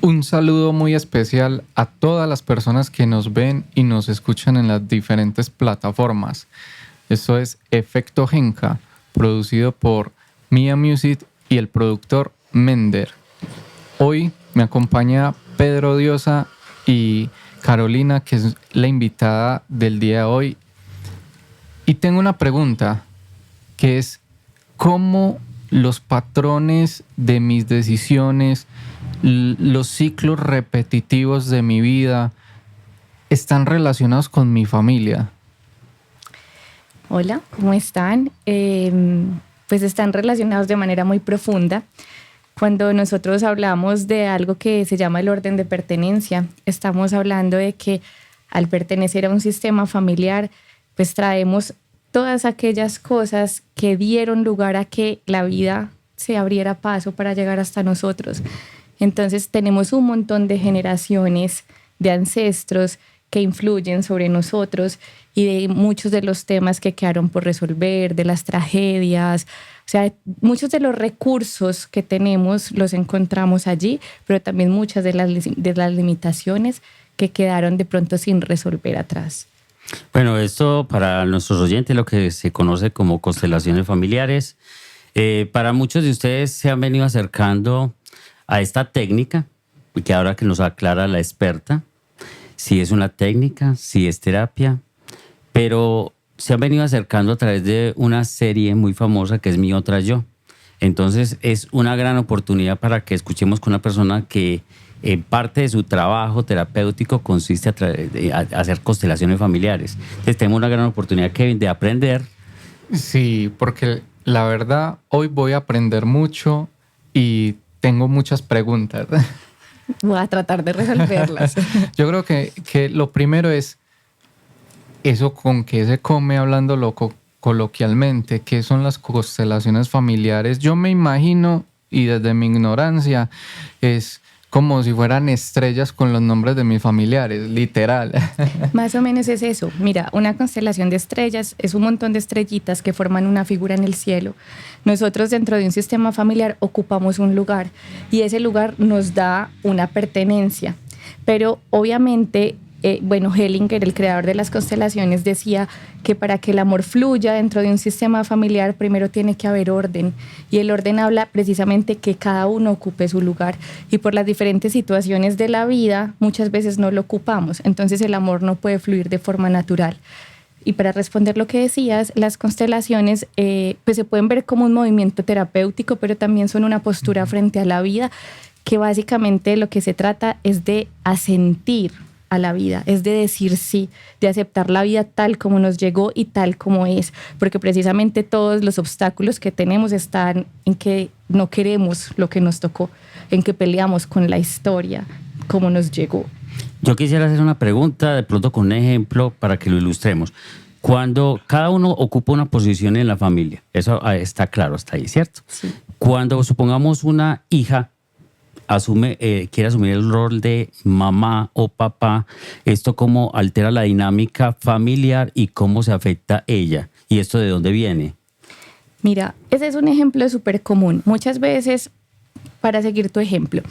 Un saludo muy especial a todas las personas que nos ven y nos escuchan en las diferentes plataformas. Esto es Efecto Genka, producido por Mia Music y el productor Mender. Hoy me acompaña Pedro Diosa y Carolina, que es la invitada del día de hoy. Y tengo una pregunta, que es ¿cómo los patrones de mis decisiones, los ciclos repetitivos de mi vida están relacionados con mi familia? Hola, ¿cómo están? Pues están relacionados de manera muy profunda. Cuando nosotros hablamos de algo que se llama el orden de pertenencia, estamos hablando de que al pertenecer a un sistema familiar, pues traemos todas aquellas cosas que dieron lugar a que la vida se abriera paso para llegar hasta nosotros. Entonces tenemos un montón de generaciones de ancestros que influyen sobre nosotros y de muchos de los temas que quedaron por resolver, de las tragedias. O sea, muchos de los recursos que tenemos los encontramos allí, pero también muchas de las limitaciones que quedaron de pronto sin resolver atrás. Bueno, esto para nuestros oyentes lo que se conoce como constelaciones familiares. Para muchos de ustedes se han venido acercando a esta técnica, que ahora que nos aclara la experta, si es una técnica, si es terapia, pero se han venido acercando a través de una serie muy famosa que es Mi Otra Yo. Entonces es una gran oportunidad para que escuchemos con una persona que en parte de su trabajo terapéutico consiste a hacer constelaciones familiares. Entonces tenemos una gran oportunidad, Kevin, de aprender. Sí, porque la verdad hoy voy a aprender mucho y tengo muchas preguntas. Voy a tratar de resolverlas. Yo creo que lo primero es eso con que se come, hablando coloquialmente, ¿qué son las constelaciones familiares? Yo me imagino, y desde mi ignorancia, es como si fueran estrellas con los nombres de mis familiares, literal. Más o menos es eso. Mira, una constelación de estrellas es un montón de estrellitas que forman una figura en el cielo. Nosotros dentro de un sistema familiar ocupamos un lugar y ese lugar nos da una pertenencia. Pero obviamente, Hellinger, el creador de las constelaciones, decía que para que el amor fluya dentro de un sistema familiar, primero tiene que haber orden. Y el orden habla precisamente que cada uno ocupe su lugar. Y por las diferentes situaciones de la vida, muchas veces no lo ocupamos. Entonces el amor no puede fluir de forma natural. Y para responder lo que decías, las constelaciones pues se pueden ver como un movimiento terapéutico, pero también son una postura frente a la vida, que básicamente lo que se trata es de asentir a la vida, es de decir sí, de aceptar la vida tal como nos llegó y tal como es, porque precisamente todos los obstáculos que tenemos están en que no queremos lo que nos tocó, en que peleamos con la historia como nos llegó. Yo quisiera hacer una pregunta, de pronto con un ejemplo para que lo ilustremos. Cuando cada uno ocupa una posición en la familia, eso está claro, está ahí, ¿cierto? Sí. Cuando supongamos una hija quiere asumir el rol de mamá o papá, ¿esto cómo altera la dinámica familiar y cómo se afecta ella? ¿Y esto de dónde viene? Mira, ese es un ejemplo súper común. Muchas veces, para seguir tu ejemplo,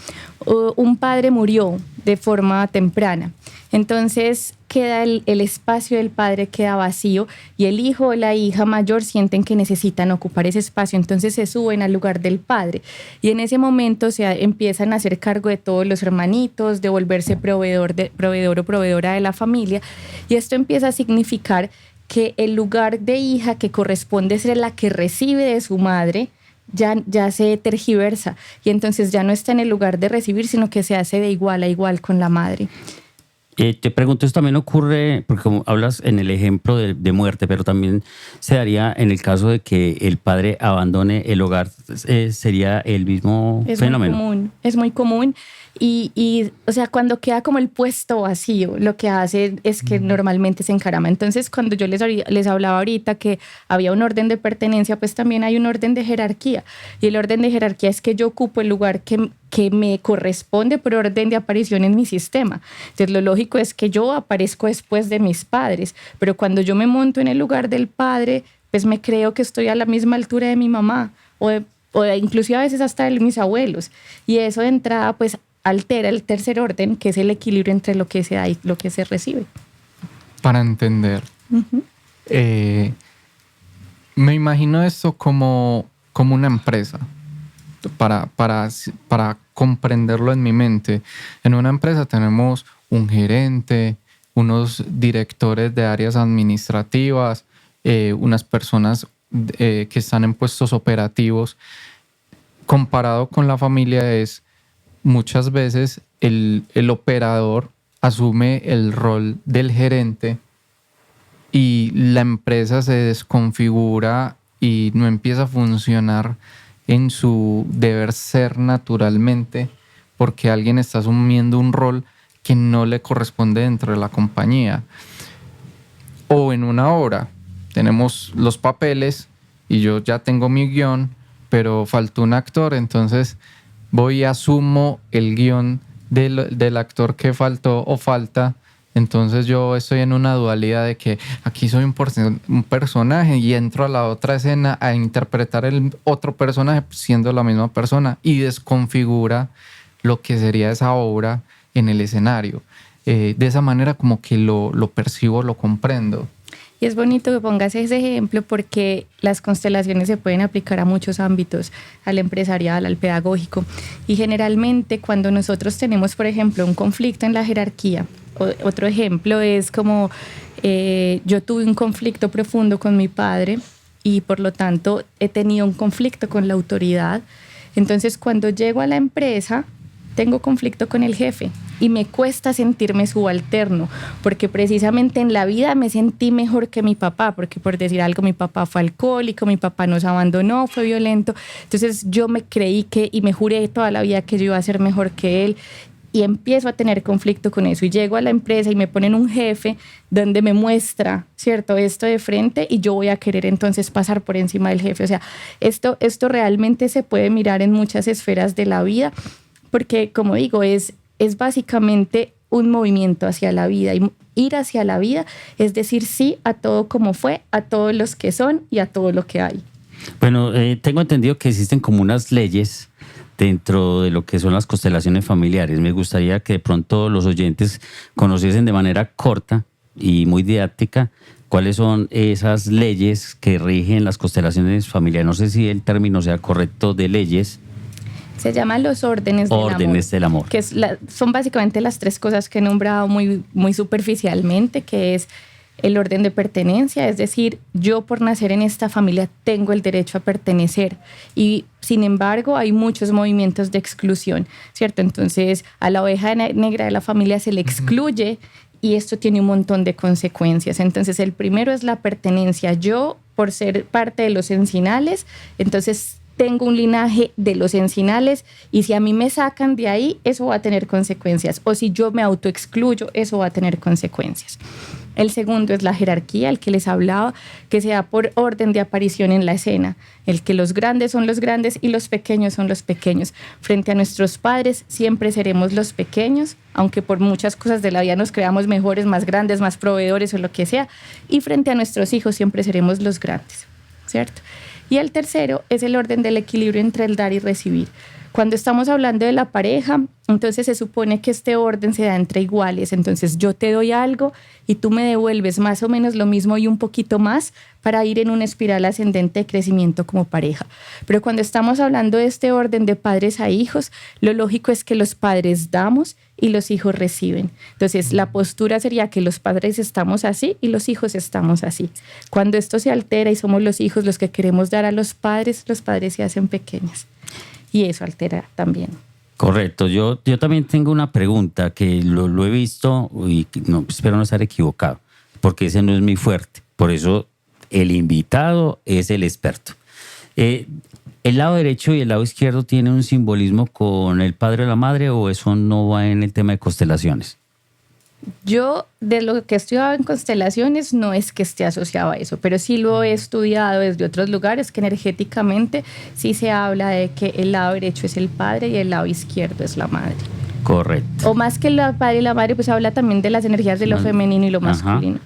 un padre murió de forma temprana. Entonces queda el espacio del padre queda vacío y el hijo o la hija mayor sienten que necesitan ocupar ese espacio. Entonces se suben al lugar del padre y en ese momento empiezan a hacer cargo de todos los hermanitos, de volverse proveedor o proveedora de la familia. Y esto empieza a significar que el lugar de hija que corresponde ser la que recibe de su madre ya se tergiversa y entonces ya no está en el lugar de recibir, sino que se hace de igual a igual con la madre. Te pregunto, esto también ocurre, porque como hablas en el ejemplo de muerte, pero también se daría en el caso de que el padre abandone el hogar, ¿sería el mismo fenómeno? Es muy común. Y, o sea, cuando queda como el puesto vacío, lo que hace es que normalmente se encarama. Entonces, cuando yo les hablaba ahorita que había un orden de pertenencia, pues también hay un orden de jerarquía. Y el orden de jerarquía es que yo ocupo el lugar que me corresponde por orden de aparición en mi sistema. Entonces, lo lógico es que yo aparezco después de mis padres, pero cuando yo me monto en el lugar del padre, pues me creo que estoy a la misma altura de mi mamá o inclusive a veces hasta de mis abuelos. Y eso de entrada, pues altera el tercer orden, que es el equilibrio entre lo que se da y lo que se recibe. Para entender, me imagino esto como una empresa, para comprenderlo en mi mente. En una empresa tenemos un gerente, unos directores de áreas administrativas, unas personas que están en puestos operativos. Comparado con la familia es muchas veces el operador asume el rol del gerente y la empresa se desconfigura y no empieza a funcionar en su deber ser naturalmente porque alguien está asumiendo un rol que no le corresponde dentro de la compañía. O en una obra tenemos los papeles y yo ya tengo mi guión, pero faltó un actor, entonces voy y asumo el guión del actor que faltó o falta. Entonces yo estoy en una dualidad de que aquí soy un personaje y entro a la otra escena a interpretar el otro personaje siendo la misma persona y desconfigura lo que sería esa obra en el escenario. De esa manera como que lo percibo, lo comprendo. Y es bonito que pongas ese ejemplo porque las constelaciones se pueden aplicar a muchos ámbitos, al empresarial, al pedagógico. Y generalmente cuando nosotros tenemos, por ejemplo, un conflicto en la jerarquía, otro ejemplo es como yo tuve un conflicto profundo con mi padre y por lo tanto he tenido un conflicto con la autoridad. Entonces cuando llego a la empresa tengo conflicto con el jefe y me cuesta sentirme subalterno porque precisamente en la vida me sentí mejor que mi papá, porque por decir algo, mi papá fue alcohólico, mi papá nos abandonó, fue violento. Entonces yo me creí y me juré toda la vida que yo iba a ser mejor que él y empiezo a tener conflicto con eso y llego a la empresa y me ponen un jefe donde me muestra, ¿cierto?, esto de frente y yo voy a querer entonces pasar por encima del jefe. O sea, esto realmente se puede mirar en muchas esferas de la vida. Porque, como digo, es básicamente un movimiento hacia la vida. Y ir hacia la vida es decir sí a todo como fue, a todos los que son y a todo lo que hay. Bueno, tengo entendido que existen como unas leyes dentro de lo que son las constelaciones familiares. Me gustaría que de pronto los oyentes conociesen de manera corta y muy didáctica cuáles son esas leyes que rigen las constelaciones familiares. No sé si el término sea correcto de leyes. Se llaman los órdenes del amor. Órdenes del amor. Que son básicamente las tres cosas que he nombrado muy, muy superficialmente, que es el orden de pertenencia, es decir, yo por nacer en esta familia tengo el derecho a pertenecer y sin embargo hay muchos movimientos de exclusión, ¿cierto? Entonces a la oveja negra de la familia se le excluye y esto tiene un montón de consecuencias. Entonces el primero es la pertenencia. Yo por ser parte de los encinales, entonces tengo un linaje de los encinales y si a mí me sacan de ahí, eso va a tener consecuencias. O si yo me autoexcluyo, eso va a tener consecuencias. El segundo es la jerarquía, el que les hablaba, que se da por orden de aparición en la escena. El que los grandes son los grandes y los pequeños son los pequeños. Frente a nuestros padres siempre seremos los pequeños, aunque por muchas cosas de la vida nos creamos mejores, más grandes, más proveedores o lo que sea. Y frente a nuestros hijos siempre seremos los grandes, ¿cierto? Y el tercero es el orden del equilibrio entre el dar y recibir. Cuando estamos hablando de la pareja, entonces se supone que este orden se da entre iguales. Entonces yo te doy algo y tú me devuelves más o menos lo mismo y un poquito más para ir en una espiral ascendente de crecimiento como pareja. Pero cuando estamos hablando de este orden de padres a hijos, lo lógico es que los padres damos y los hijos reciben. Entonces la postura sería que los padres estamos así y los hijos estamos así. Cuando esto se altera y somos los hijos los que queremos dar a los padres se hacen pequeños. Y eso altera también. Correcto. Yo también tengo una pregunta que lo he visto y no, espero no estar equivocado, porque ese no es mi fuerte. Por eso el invitado es el experto. ¿El lado derecho y el lado izquierdo tienen un simbolismo con el padre o la madre o eso no va en el tema de constelaciones? Yo, de lo que he estudiado en constelaciones, no es que esté asociado a eso, pero sí lo he estudiado desde otros lugares, que energéticamente sí se habla de que el lado derecho es el padre y el lado izquierdo es la madre. Correcto. O más que el padre y la madre, pues habla también de las energías de lo femenino y lo masculino.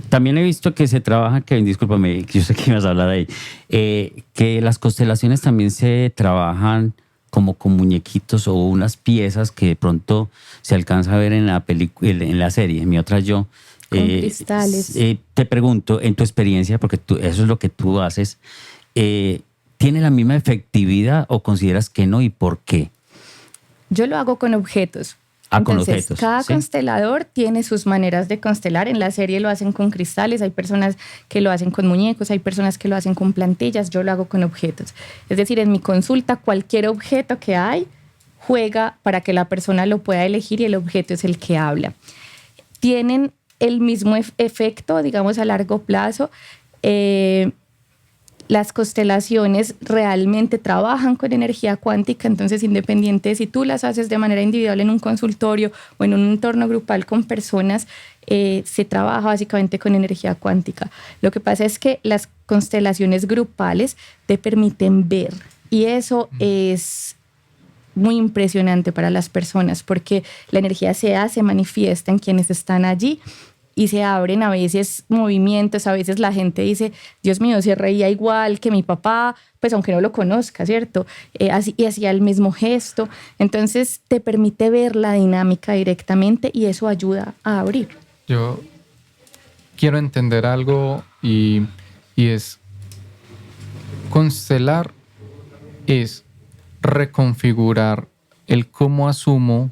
También he visto que se trabaja, Kevin, discúlpame, yo sé que ibas a hablar ahí, que las constelaciones también se trabajan como con muñequitos o unas piezas que de pronto se alcanza a ver en la en la serie, Mi Otra Yo. Con cristales. Te pregunto, en tu experiencia, porque eso es lo que tú haces, ¿tiene la misma efectividad o consideras que no y por qué? Yo lo hago con objetos. Con Entonces, objetos. cada ¿sí? constelador tiene sus maneras de constelar. En la serie lo hacen con cristales, hay personas que lo hacen con muñecos, hay personas que lo hacen con plantillas, yo lo hago con objetos. Es decir, en mi consulta, cualquier objeto que hay juega para que la persona lo pueda elegir y el objeto es el que habla. Tienen el mismo efecto, digamos, a largo plazo. Las constelaciones realmente trabajan con energía cuántica, entonces independiente de si tú las haces de manera individual en un consultorio o en un entorno grupal con personas, se trabaja básicamente con energía cuántica. Lo que pasa es que las constelaciones grupales te permiten ver y eso es muy impresionante para las personas porque la energía se manifiesta en quienes están allí y se abren a veces movimientos, a veces la gente dice, Dios mío, se reía igual que mi papá, pues aunque no lo conozca, ¿cierto? Y hacía el mismo gesto. Entonces te permite ver la dinámica directamente y eso ayuda a abrir. Yo quiero entender algo y es, constelar es reconfigurar el cómo asumo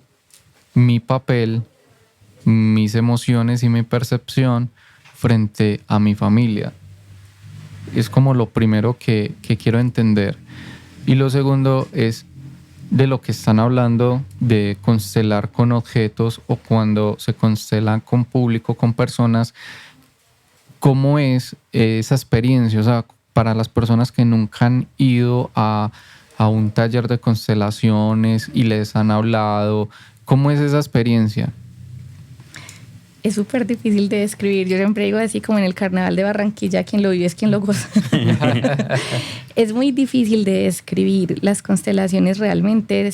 mi papel, mis emociones y mi percepción frente a mi familia. Es como lo primero que quiero entender. Y lo segundo es de lo que están hablando de constelar con objetos o cuando se constelan con público, con personas. ¿Cómo es esa experiencia? O sea, para las personas que nunca han ido a un taller de constelaciones y les han hablado, ¿cómo es esa experiencia? Es súper difícil de describir. Yo siempre digo así como en el carnaval de Barranquilla, quien lo vive es quien lo goza. Es muy difícil de describir. Las constelaciones realmente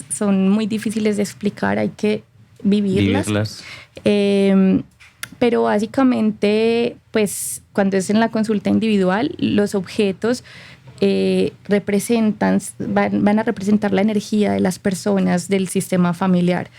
son muy difíciles de explicar, hay que vivirlas. Pero básicamente, pues cuando es en la consulta individual, los objetos van a representar la energía de las personas del sistema familiar.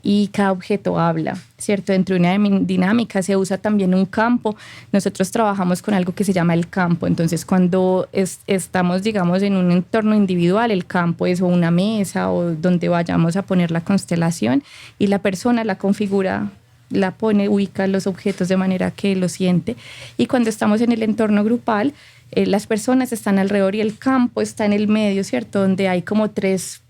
Y cada objeto habla, ¿cierto? Dentro de una dinámica se usa también un campo. Nosotros trabajamos con algo que se llama el campo. Entonces, cuando estamos, digamos, en un entorno individual, el campo es o una mesa o donde vayamos a poner la constelación y la persona la configura, la pone, ubica los objetos de manera que lo siente. Y cuando estamos en el entorno grupal, las personas están alrededor y el campo está en el medio, ¿cierto? Donde hay como tres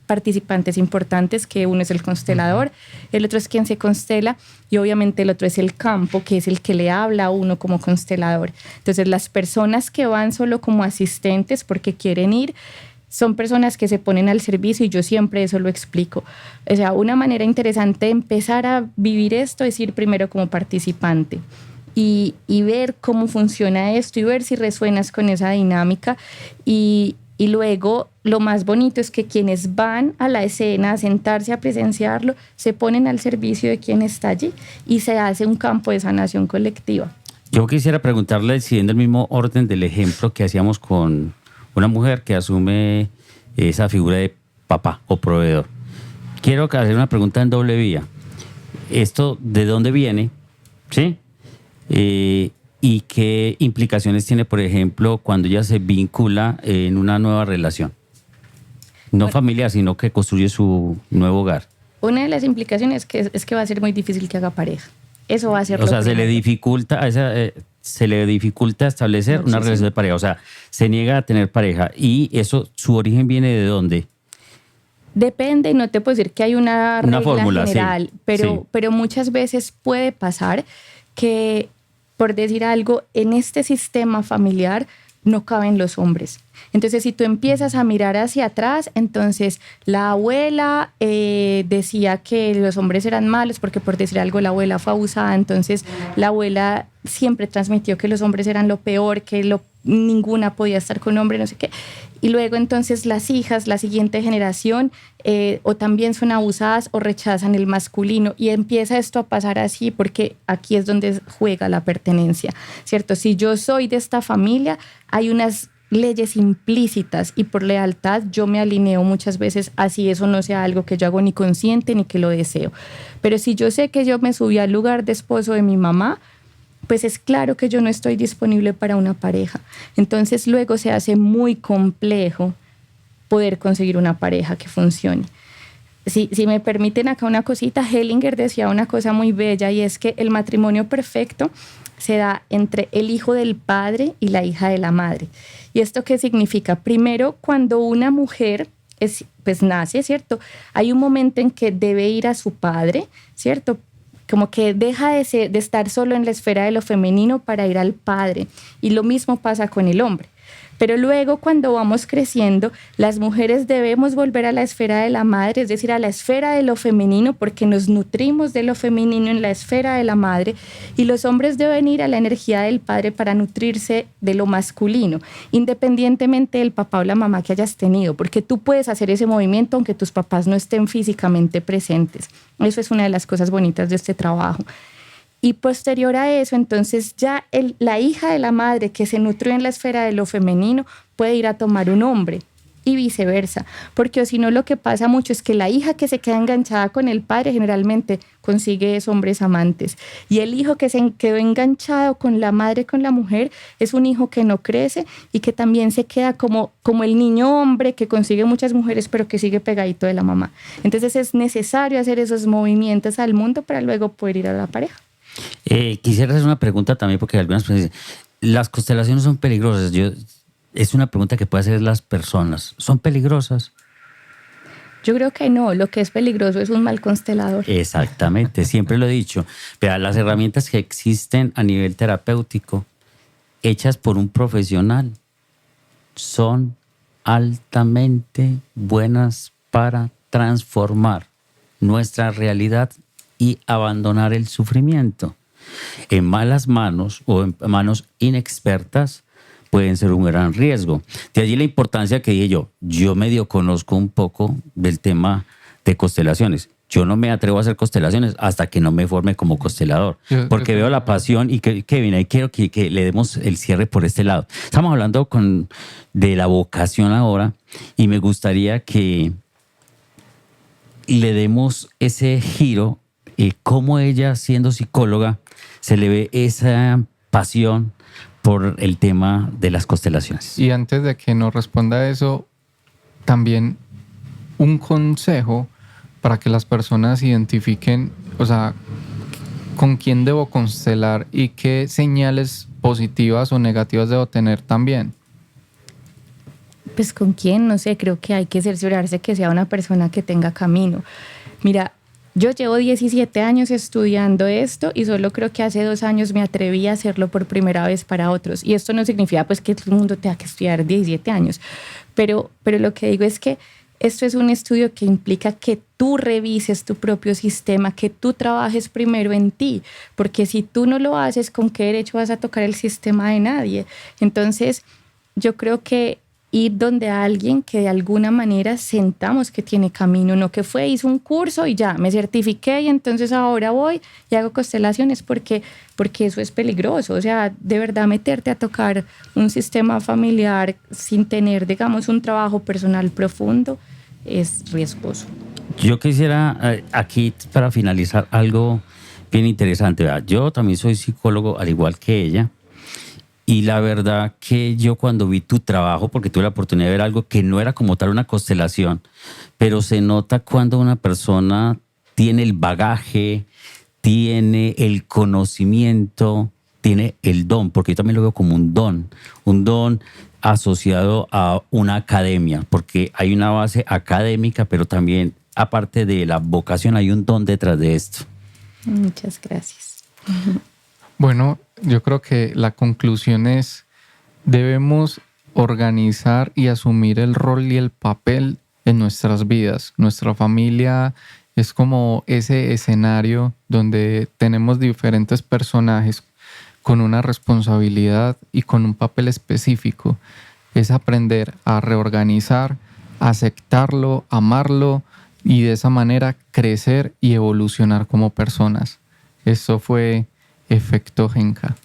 participantes importantes, que uno es el constelador, el otro es quien se constela y obviamente el otro es el campo, que es el que le habla a uno como constelador. Entonces las personas que van solo como asistentes porque quieren ir, son personas que se ponen al servicio y yo siempre eso lo explico. O sea, una manera interesante de empezar a vivir esto es ir primero como participante y ver cómo funciona esto y ver si resuenas con esa dinámica y luego lo más bonito es que quienes van a la escena a sentarse a presenciarlo se ponen al servicio de quien está allí y se hace un campo de sanación colectiva. Yo quisiera preguntarle, siguiendo el mismo orden del ejemplo que hacíamos con una mujer que asume esa figura de papá o proveedor. Quiero hacer una pregunta en doble vía. ¿Esto de dónde viene? ¿Sí? ¿Y qué implicaciones tiene, por ejemplo, cuando ella se vincula en una nueva relación? No familiar, sino que construye su nuevo hogar. Una de las implicaciones es que va a ser muy difícil que haga pareja. Eso va a ser o sea, se le dificulta establecer una relación de pareja. O sea, se niega a tener pareja. ¿Y eso, su origen viene de dónde? Depende, no te puedo decir que hay una regla fórmula general, sí, pero muchas veces puede pasar que, por decir algo, en este sistema familiar no caben los hombres. Entonces, si tú empiezas a mirar hacia atrás, entonces la abuela decía que los hombres eran malos porque, por decir algo, la abuela fue abusada. Entonces, la abuela siempre transmitió que los hombres eran lo peor, que ninguna podía estar con hombre, no sé qué. Y luego entonces las hijas, la siguiente generación, o también son abusadas o rechazan el masculino. Y empieza esto a pasar así porque aquí es donde juega la pertenencia, ¿cierto? Si yo soy de esta familia, hay unas leyes implícitas y por lealtad yo me alineo muchas veces así eso no sea algo que yo hago ni consciente ni que lo deseo. Pero si yo sé que yo me subí al lugar de esposo de mi mamá, pues es claro que yo no estoy disponible para una pareja. Entonces luego se hace muy complejo poder conseguir una pareja que funcione. Si me permiten acá una cosita, Hellinger decía una cosa muy bella y es que el matrimonio perfecto se da entre el hijo del padre y la hija de la madre. ¿Y esto qué significa? Primero, cuando una mujer pues nace, ¿cierto? Hay un momento en que debe ir a su padre, ¿cierto? Como que deja de estar solo en la esfera de lo femenino para ir al padre. Y lo mismo pasa con el hombre. Pero luego cuando vamos creciendo, las mujeres debemos volver a la esfera de la madre, es decir, a la esfera de lo femenino, porque nos nutrimos de lo femenino en la esfera de la madre, y los hombres deben ir a la energía del padre para nutrirse de lo masculino, independientemente del papá o la mamá que hayas tenido, porque tú puedes hacer ese movimiento aunque tus papás no estén físicamente presentes. Eso es una de las cosas bonitas de este trabajo. Y posterior a eso, entonces ya la hija de la madre que se nutrió en la esfera de lo femenino puede ir a tomar un hombre y viceversa. Porque si no, lo que pasa mucho es que la hija que se queda enganchada con el padre generalmente consigue hombres amantes. Y el hijo que se quedó enganchado con la madre, con la mujer, es un hijo que no crece y que también se queda como el niño hombre que consigue muchas mujeres pero que sigue pegadito de la mamá. Entonces es necesario hacer esos movimientos al mundo para luego poder ir a la pareja. Quisiera hacer una pregunta también, porque algunas personas dicen, las constelaciones son peligrosas. Es una pregunta que pueden hacer las personas. ¿Son peligrosas? Yo creo que no. Lo que es peligroso es un mal constelador. Exactamente, siempre lo he dicho. Vea, las herramientas que existen a nivel terapéutico, hechas por un profesional, son altamente buenas para transformar nuestra realidad y abandonar el sufrimiento. En malas manos o en manos inexpertas pueden ser un gran riesgo. De allí la importancia que dije yo medio conozco un poco del tema de constelaciones. Yo no me atrevo a hacer constelaciones hasta que no me forme como constelador, porque veo la pasión y Kevin, ahí quiero que le demos el cierre por este lado. Estamos hablando de la vocación ahora y me gustaría que le demos ese giro. Cómo ella, siendo psicóloga, se le ve esa pasión por el tema de las constelaciones. Y antes de que nos responda a eso, también un consejo para que las personas identifiquen, o sea, con quién debo constelar y qué señales positivas o negativas debo tener también. Pues con quién, no sé, creo que hay que cerciorarse que sea una persona que tenga camino. Mira, yo llevo 17 años estudiando esto y solo creo que hace 2 años me atreví a hacerlo por primera vez para otros. Y esto no significa pues que todo el mundo tenga que estudiar 17 años, pero lo que digo es que esto es un estudio que implica que tú revises tu propio sistema, que tú trabajes primero en ti, porque si tú no lo haces, ¿con qué derecho vas a tocar el sistema de nadie? Entonces, yo creo que ir donde alguien que de alguna manera sentamos que tiene camino, no que hizo un curso y ya, me certifiqué y entonces ahora voy y hago constelaciones porque eso es peligroso. O sea, de verdad meterte a tocar un sistema familiar sin tener, digamos, un trabajo personal profundo es riesgoso. Yo quisiera aquí para finalizar algo bien interesante. Yo también soy psicólogo al igual que ella. Y la verdad que yo cuando vi tu trabajo, porque tuve la oportunidad de ver algo que no era como tal una constelación, pero se nota cuando una persona tiene el bagaje, tiene el conocimiento, tiene el don, porque yo también lo veo como un don asociado a una academia, porque hay una base académica, pero también, aparte de la vocación, hay un don detrás de esto. Muchas gracias. Bueno, yo creo que la conclusión es: debemos organizar y asumir el rol y el papel en nuestras vidas. Nuestra familia es como ese escenario donde tenemos diferentes personajes con una responsabilidad y con un papel específico. Es aprender a reorganizar, aceptarlo, amarlo y de esa manera crecer y evolucionar como personas. Eso fue Efecto Genka.